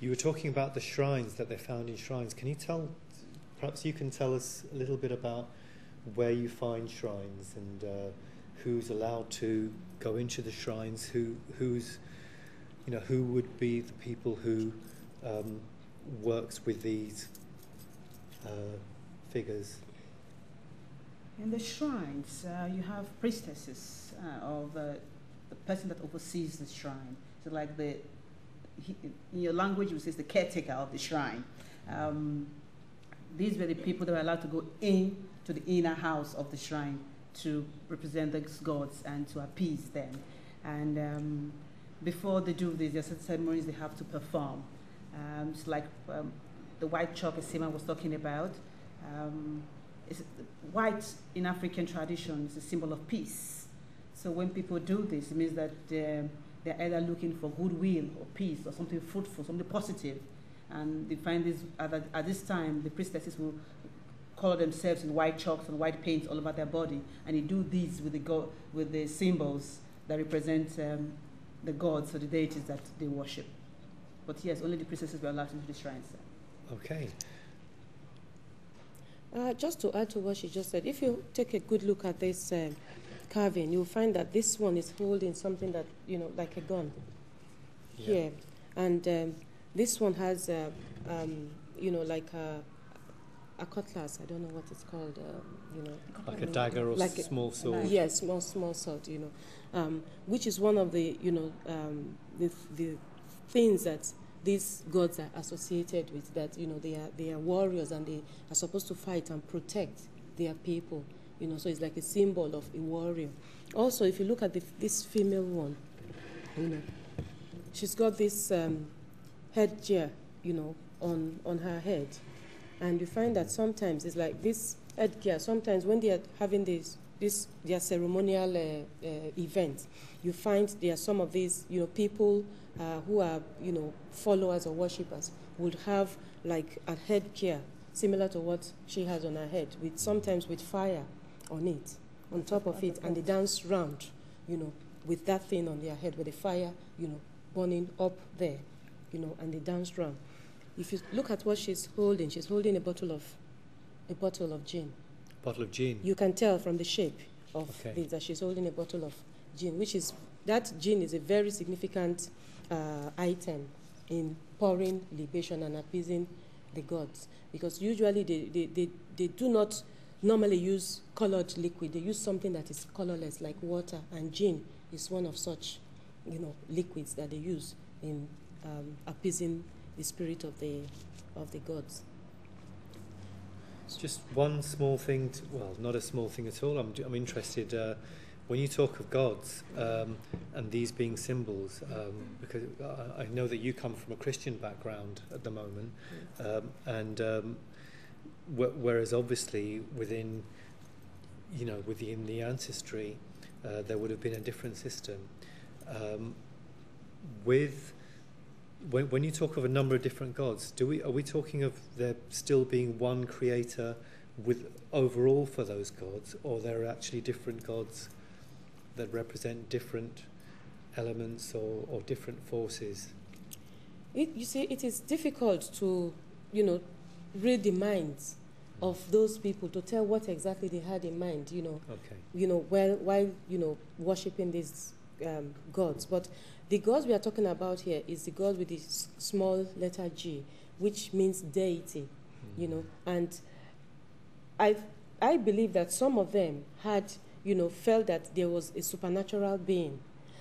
You were talking about the shrines that they found in shrines. Perhaps you can tell us a little bit about where you find shrines and who's allowed to go into the shrines, who would be the people who works with these figures. In the shrines, you have priestesses of the person that oversees the shrine. So like in your language, it says the caretaker of the shrine. These were the people that were allowed to go in to the inner house of the shrine to represent those gods and to appease them. And before they do this, there are certain ceremonies they have to perform. It's like the white chalk Esima was talking about. White in African tradition is a symbol of peace. So when people do this, it means that they're either looking for goodwill or peace or something fruitful, something positive. And they find this, at this time, the priestesses will color themselves in white chalks and white paints all over their body. And they do these with the symbols that represent the gods or the deities that they worship. But yes, only the priestesses were allowed into the shrines. Okay. Just to add to what she just said, if you take a good look at this carving, you'll find that this one is holding something that, like a gun here. And this one has, like a cutlass. I don't know what it's called, Like a dagger or like small sword. Yes, small sword, which is one of the, the things that these gods are associated with, that, they are warriors and they are supposed to fight and protect their people, so it's like a symbol of a warrior. Also, if you look at this female one, she's got this headgear, on her head. And you find that sometimes it's like this headgear, sometimes when they are having their ceremonial events, you find there are some of these, people who are, followers or worshippers would have like a headgear similar to what she has on her head, sometimes with fire on it, on top of it, and they dance round, with that thing on their head with the fire, burning up there, and they dance round. If you look at what she's holding a bottle of gin. Bottle of gin. You can tell from the shape of this that she's holding a bottle of gin, that gin is a very significant item in pouring libation and appeasing the gods, because usually they do not normally use colored liquid. They use something that is colorless, like water, and gin is one of such, liquids that they use in appeasing the spirit of the gods. It's just one small thing. Well, not a small thing at all. I'm interested when you talk of gods and these being symbols, because I know that you come from a Christian background at the moment, and whereas obviously within the ancestry there would have been a different system. When you talk of a number of different gods, are we talking of there still being one creator with overall for those gods, or there are actually different gods that represent different elements or different forces? You see, it is difficult to, read the minds of those people to tell what exactly they had in mind, while worshipping these gods. But the gods we are talking about here is the god with the small letter G, which means deity, and I believe that some of them had, felt that there was a supernatural being,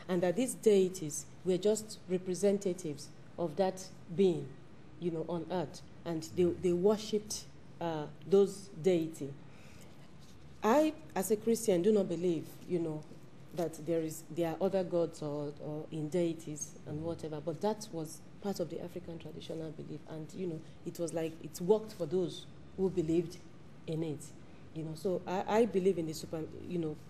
and that these deities were just representatives of that being, on earth, and they worshipped those deity. I, as a Christian, do not believe, that there are other gods or in deities and whatever, but that was part of the African traditional belief, and it was like it worked for those who believed in it, So I believe in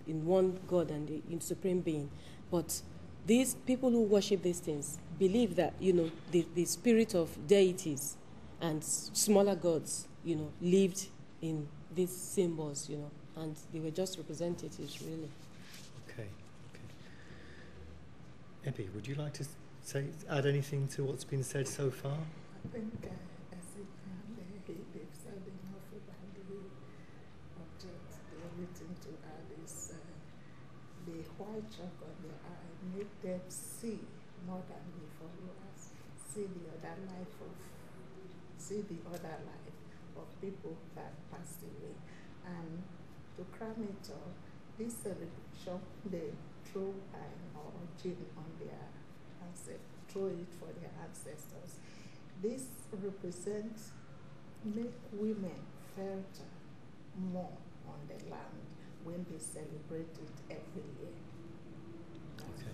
in one God and in supreme being, but these people who worship these things believe that the spirit of deities and smaller gods lived in these symbols, and they were just representatives, really. Okay. Ebi, would you like to add anything to what's been said so far? think Esima and Ebi, they've said enough about the object. The only thing to add is the white chalk on the eye make them see more than the followers, see the other life of people that passed away. And to crown it all, this celebration, they throw wine or gin on their ancestors, throw it for their ancestors. This represents make women felt more on the land when they celebrate it every year.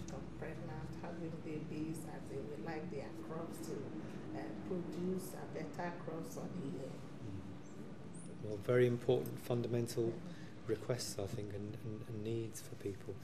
Become pregnant, having babies, as they will like their crops to produce a better crops on the year. Well, very important fundamental requests, I think, and needs for people.